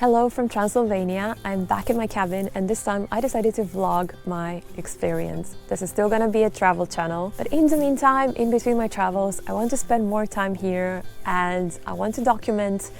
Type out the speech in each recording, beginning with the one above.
Hello from Transylvania. I'm back in my cabin and this time I decided to vlog my experience. This is still gonna be a travel channel, but in the meantime, in between my travels, I want to spend more time here and I want to document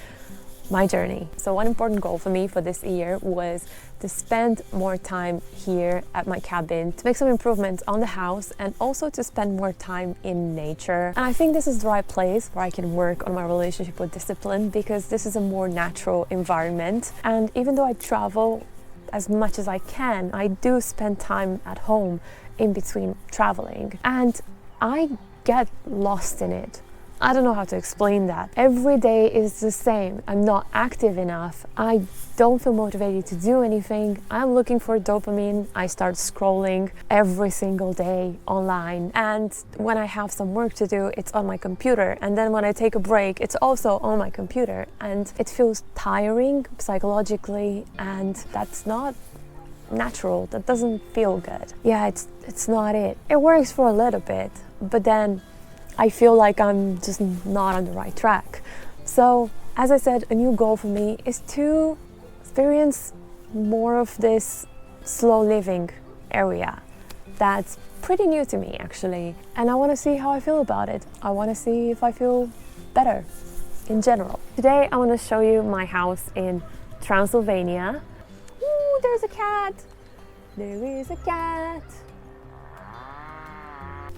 my journey. So one important goal for me for this year was to spend more time here at my cabin, to make some improvements on the house and also to spend more time in nature. And I think this is the right place where I can work on my relationship with discipline because this is a more natural environment. And even though I travel as much as I can, I do spend time at home in between traveling and I get lost in it. I don't know how to explain that. Every day is the same. I'm not active enough. I don't feel motivated to do anything. I'm looking for dopamine. I start scrolling every single day online. And when I have some work to do, it's on my computer. And then when I take a break, it's also on my computer. And it feels tiring psychologically, and that's not natural. That doesn't feel good. Yeah, it's not it. It works for a little bit, but then I feel like I'm just not on the right track. So, as I said, a new goal for me is to experience more of this slow living area. That's pretty new to me, actually. And I want to see how I feel about it. I want to see if I feel better in general. Today, I want to show you my house in Transylvania. Ooh, there's a cat. There is a cat.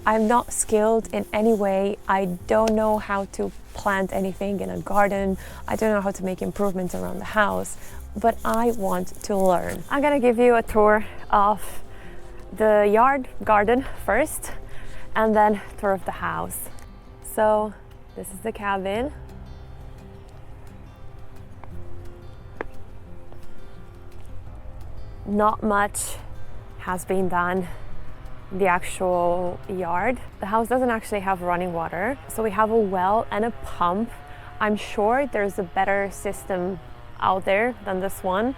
I'm not skilled in any way. I don't know how to plant anything in a garden. I don't know how to make improvements around the house, but I want to learn. I'm gonna give you a tour of the garden first, and then tour of the house. So this is the cabin. Not much has been done in the actual yard. The house doesn't actually have running water, so we have a well and a pump. I'm sure there's a better system out there than this one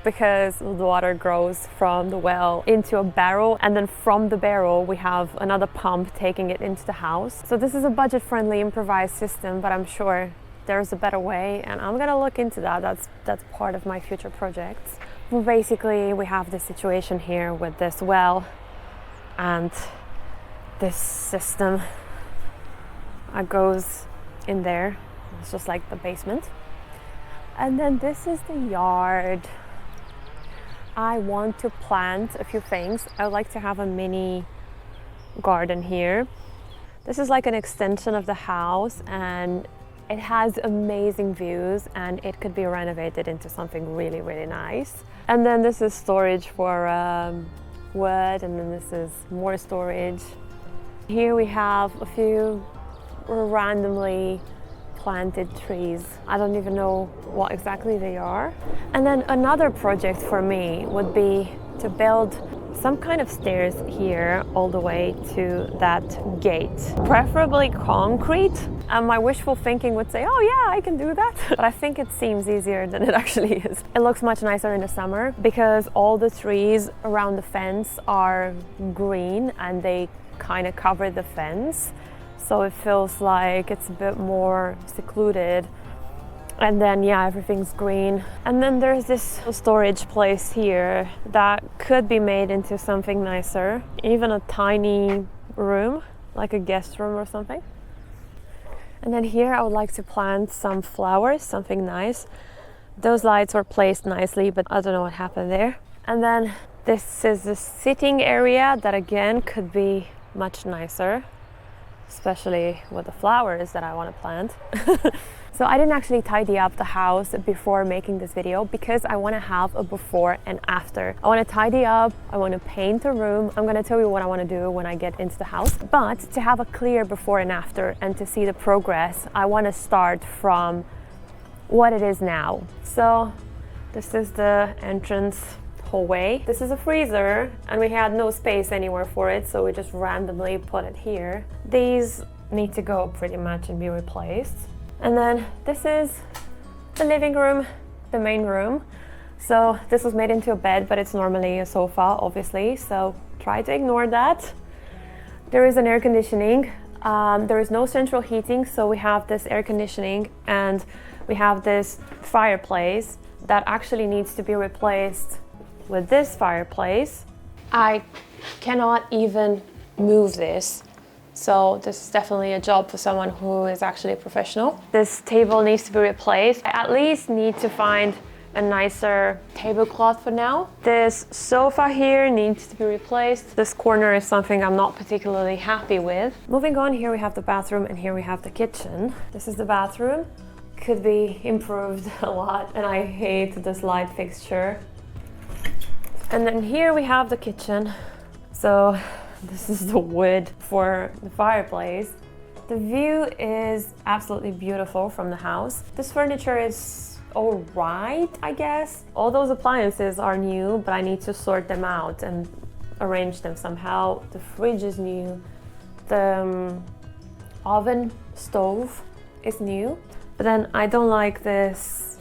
because the water goes from the well into a barrel, and then from the barrel we have another pump taking it into the house. So this is a budget-friendly improvised system, but I'm sure there's a better way and I'm gonna look into that. That's part of my future projects. Well, basically we have this situation here with this well and this system goes in there. It's just like the basement. And then this is the yard. I want to plant a few things. I would like to have a mini garden here. This is like an extension of the house and it has amazing views and it could be renovated into something really, really nice. And then this is storage for wood, and then this is more storage. Here we have a few randomly planted trees. I don't even know what exactly they are. And then another project for me would be to build some kind of stairs here all the way to that gate, preferably concrete. And my wishful thinking would say, oh yeah, I can do that. But I think it seems easier than it actually is. It looks much nicer in the summer because all the trees around the fence are green and they kind of cover the fence. So it feels like it's a bit more secluded. And then, yeah, everything's green. And then there's this storage place here that could be made into something nicer. Even a tiny room, like a guest room or something. And then here I would like to plant some flowers, something nice. Those lights were placed nicely, but I don't know what happened there. And then this is the sitting area that again could be much nicer, especially with the flowers that I want to plant. So I didn't actually tidy up the house before making this video because I want to have a before and after. I want to tidy up, I want to paint a room. I'm going to tell you what I want to do when I get into the house. But to have a clear before and after and to see the progress, I want to start from what it is now. So this is the entrance hallway. This is a freezer and we had no space anywhere for it, so we just randomly put it here. These need to go pretty much and be replaced. And then this is the living room, the main room. So this was made into a bed, but it's normally a sofa, obviously. So try to ignore that. There is an air conditioning. There is no central heating, so we have this air conditioning and we have this fireplace that actually needs to be replaced with this fireplace. I cannot even move this. So this is definitely a job for someone who is actually a professional. This table needs to be replaced. I at least need to find a nicer tablecloth for now. This sofa here needs to be replaced. This corner is something I'm not particularly happy with. Moving on, here we have the bathroom and here we have the kitchen. This is the bathroom. Could be improved a lot, and I hate this light fixture. And then here we have the kitchen. So this is the wood for the fireplace. The view is absolutely beautiful from the house. This furniture is all right, I guess. All those appliances are new, but I need to sort them out and arrange them somehow. The fridge is new. The oven stove is new. But then I don't like this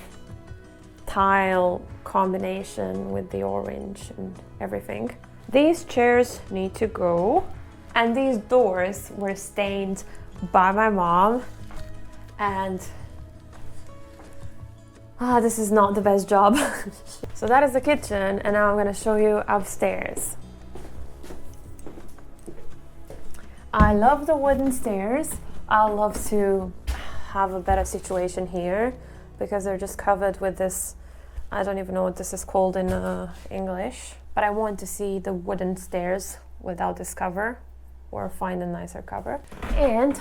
tile combination with the orange and everything. These chairs need to go, and these doors were stained by my mom, and this is not the best job. So that is the kitchen, and now I'm gonna show you upstairs. I love the wooden stairs. I love to have a better situation here because they're just covered with this, I don't even know what this is called in English, but I want to see the wooden stairs without this cover or find a nicer cover. And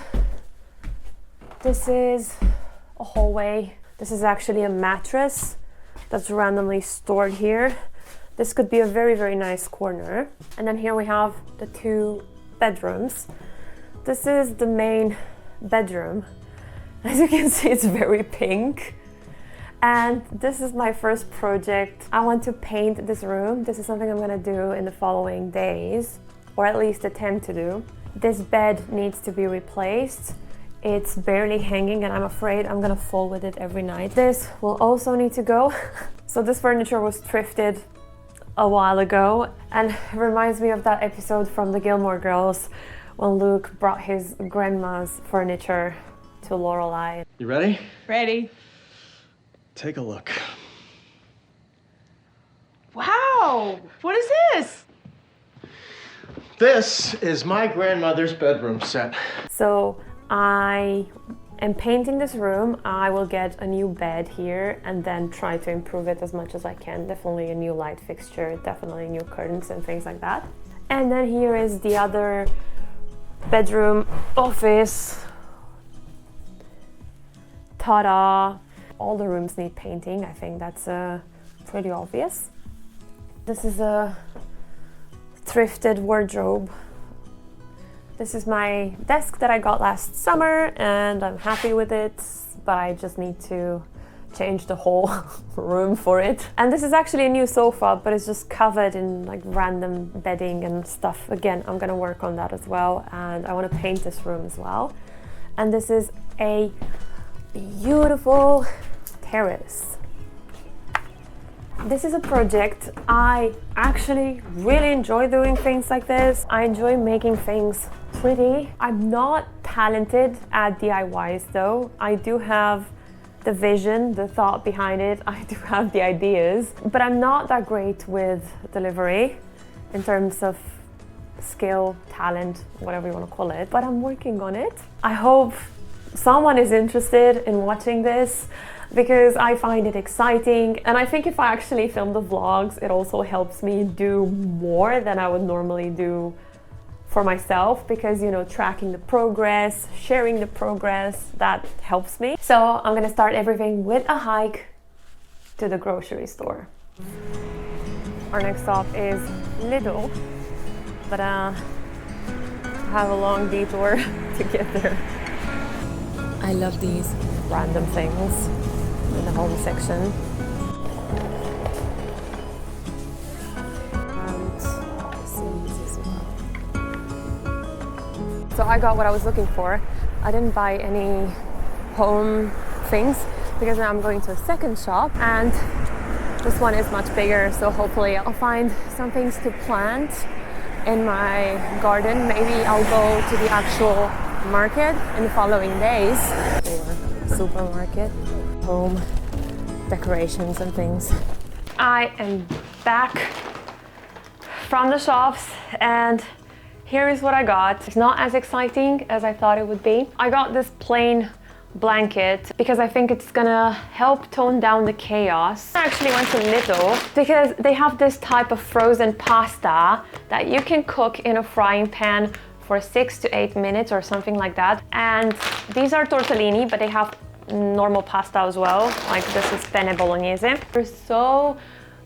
this is a hallway. This is actually a mattress that's randomly stored here. This could be a very, very nice corner. And then here we have the 2 bedrooms. This is the main bedroom. As you can see, it's very pink. And this is my first project. I want to paint this room. This is something I'm gonna do in the following days, or at least attempt to do. This bed needs to be replaced. It's barely hanging and I'm afraid I'm gonna fall with it every night. This will also need to go. So this furniture was thrifted a while ago, and it reminds me of that episode from the Gilmore Girls when Luke brought his grandma's furniture to Lorelai. You ready? Ready. Take a look. Wow! What is this? This is my grandmother's bedroom set. So I am painting this room. I will get a new bed here and then try to improve it as much as I can. Definitely a new light fixture, definitely new curtains and things like that. And then here is the other bedroom, office. Ta-da! All the rooms need painting. I think that's pretty obvious. This is a thrifted wardrobe. This is my desk that I got last summer and I'm happy with it, but I just need to change the whole room for it. And this is actually a new sofa, but it's just covered in like random bedding and stuff. Again, I'm gonna work on that as well, and I want to paint this room as well. And this is a beautiful terrace. This is a project. I actually really enjoy doing things like this. I enjoy making things pretty. I'm not talented at DIYs though. I do have the vision, the thought behind it. I do have the ideas, but I'm not that great with delivery in terms of skill, talent, whatever you want to call it, but I'm working on it. I hope someone is interested in watching this because I find it exciting, and I think if I actually film the vlogs, it also helps me do more than I would normally do for myself, because, you know, tracking the progress, sharing the progress, that helps me. So I'm gonna start everything with a hike to the grocery store. Our next stop is Lidl, but I have a long detour to get there. I love these random things in the home section. And seeds as well. So I got what I was looking for. I didn't buy any home things because now I'm going to a second shop, and this one is much bigger, so hopefully I'll find some things to plant in my garden. Maybe I'll go to the actual market in the following days, or supermarket. Home decorations and things. I am back from the shops and here is what I got. It's not as exciting as I thought it would be. I got this plain blanket because I think it's gonna help tone down the chaos. I actually went to Lidl because they have this type of frozen pasta that you can cook in a frying pan for 6 to 8 minutes or something like that. And these are tortellini, but they have normal pasta as well. Like this is penne bolognese. They're so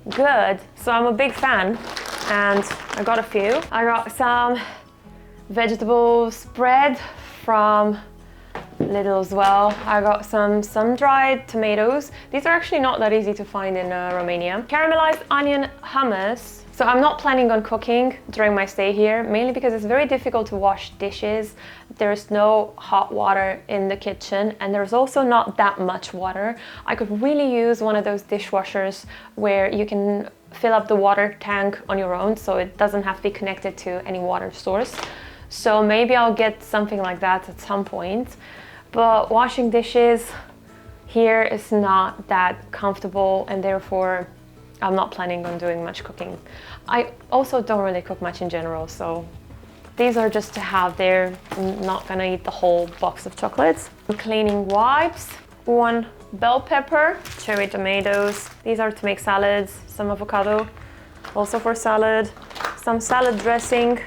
good. So I'm a big fan and I got a few. I got some vegetable spread from Lidl as well. I got some sun-dried tomatoes. These are actually not that easy to find in Romania. Caramelized onion hummus. So I'm not planning on cooking during my stay here, mainly because it's very difficult to wash dishes. There's no hot water in the kitchen and there's also not that much water. I could really use one of those dishwashers where you can fill up the water tank on your own, so it doesn't have to be connected to any water source. So maybe I'll get something like that at some point. But washing dishes here is not that comfortable and therefore I'm not planning on doing much cooking. I also don't really cook much in general, so these are just to have there. I'm not gonna eat the whole box of chocolates. Cleaning wipes, 1 bell pepper, cherry tomatoes. These are to make salads, some avocado, also for salad, some salad dressing,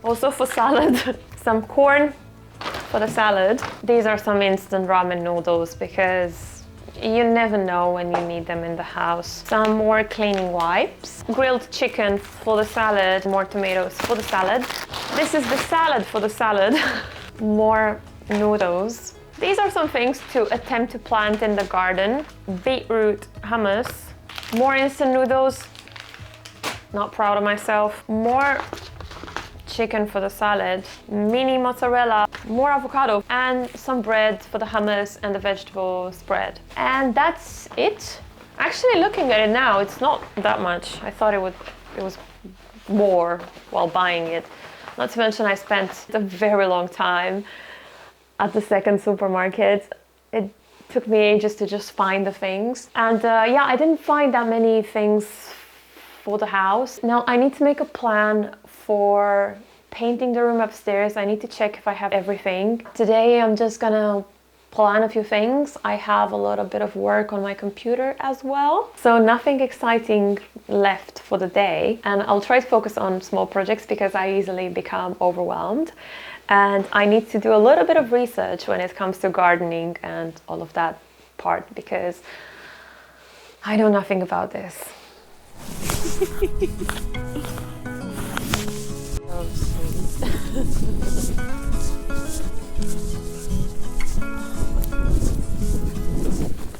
also for salad, some corn for the salad. These are some instant ramen noodles because you never know when you need them in the house. Some more cleaning wipes. Grilled chicken for the salad, more tomatoes for the salad. This is the salad for the salad. More noodles. These are some things to attempt to plant in the garden. Beetroot hummus. More instant noodles. Not proud of myself. More chicken for the salad, mini mozzarella, more avocado, and some bread for the hummus and the vegetable spread. And that's it. Actually, looking at it now, it's not that much. I thought it was more while buying it. Not to mention I spent a very long time at the second supermarket. It took me ages to just find the things. And yeah, I didn't find that many things for the house. Now I need to make a plan for painting the room upstairs. I need to check if I have everything. Today I'm just gonna plan a few things. I have a little bit of work on my computer as well. So nothing exciting left for the day. And I'll try to focus on small projects because I easily become overwhelmed. And I need to do a little bit of research when it comes to gardening and all of that part because I know nothing about this.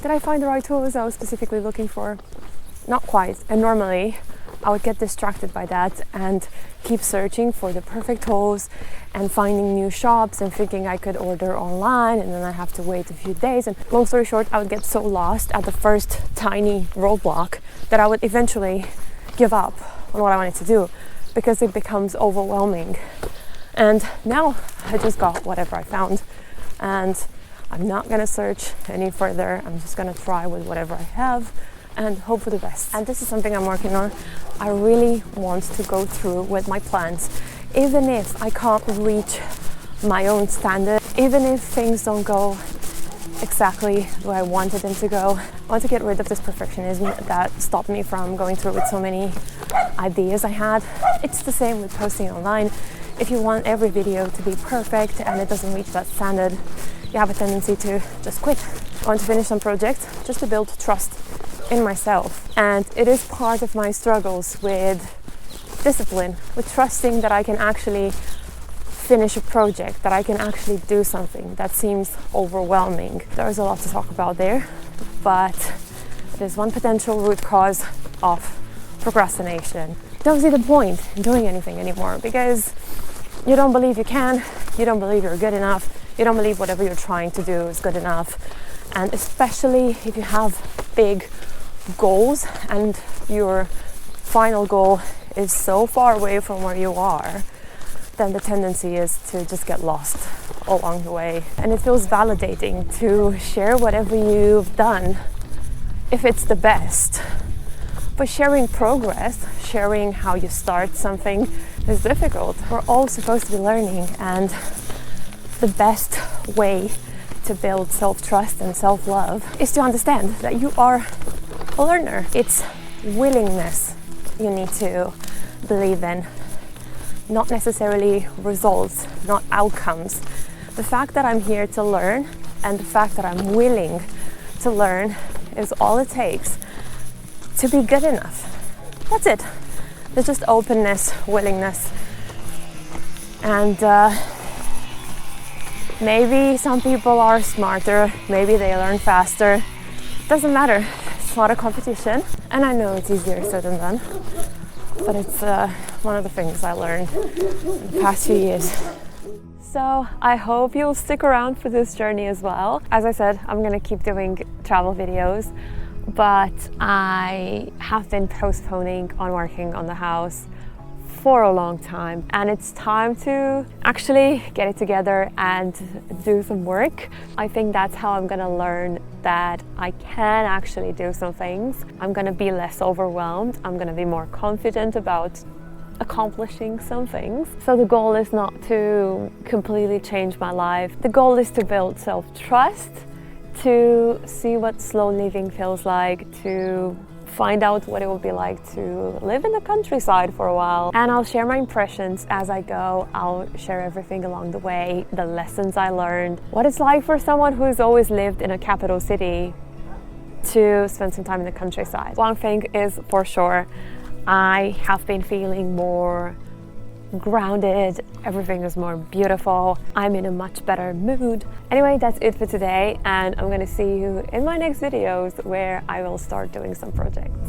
Did I find the right tools I was specifically looking for? Not quite. And normally I would get distracted by that and keep searching for the perfect tools and finding new shops and thinking I could order online and then I have to wait a few days. And long story short, I would get so lost at the first tiny roadblock that I would eventually give up on what I wanted to do because it becomes overwhelming. And now I just got whatever I found and I'm not gonna search any further. I'm just gonna try with whatever I have and hope for the best. And this is something I'm working on. I really want to go through with my plans, even if I can't reach my own standard, even if things don't go exactly where I wanted them to go. I want to get rid of this perfectionism that stopped me from going through with so many ideas I had. It's the same with posting online. If you want every video to be perfect and it doesn't reach that standard, you have a tendency to just quit. I want to finish some projects just to build trust in myself. And it is part of my struggles with discipline, with trusting that I can actually finish a project, that I can actually do something that seems overwhelming. There's a lot to talk about there, but there's one potential root cause of procrastination. You don't see the point in doing anything anymore because you don't believe you can, you don't believe you're good enough, you don't believe whatever you're trying to do is good enough. And especially if you have big goals and your final goal is so far away from where you are, then the tendency is to just get lost along the way. And it feels validating to share whatever you've done if it's the best. But sharing progress, sharing how you start something is difficult. We're all supposed to be learning, and the best way to build self-trust and self-love is to understand that you are a learner. It's willingness you need to believe in, not necessarily results, not outcomes. The fact that I'm here to learn and the fact that I'm willing to learn is all it takes to be good enough. That's it. There's just openness, willingness, and maybe some people are smarter, maybe they learn faster. Doesn't matter. It's not a competition, and I know it's easier said than done, but it's one of the things I learned in the past few years. So I hope you'll stick around for this journey as well. As I said, I'm gonna keep doing travel videos, but I have been postponing on working on the house for a long time, and it's time to actually get it together and do some work. I think that's how I'm gonna learn that I can actually do some things. I'm gonna be less overwhelmed. I'm gonna be more confident about accomplishing some things. So the goal is not to completely change my life. The goal is to build self-trust, to see what slow living feels like, to find out what it would be like to live in the countryside for a while. And I'll share my impressions as I go. I'll share everything along the way, the lessons I learned, what it's like for someone who's always lived in a capital city to spend some time in the countryside. One thing is for sure, I have been feeling more grounded, everything is more beautiful, I'm in a much better mood. Anyway, that's it for today, and I'm gonna see you in my next videos where I will start doing some projects.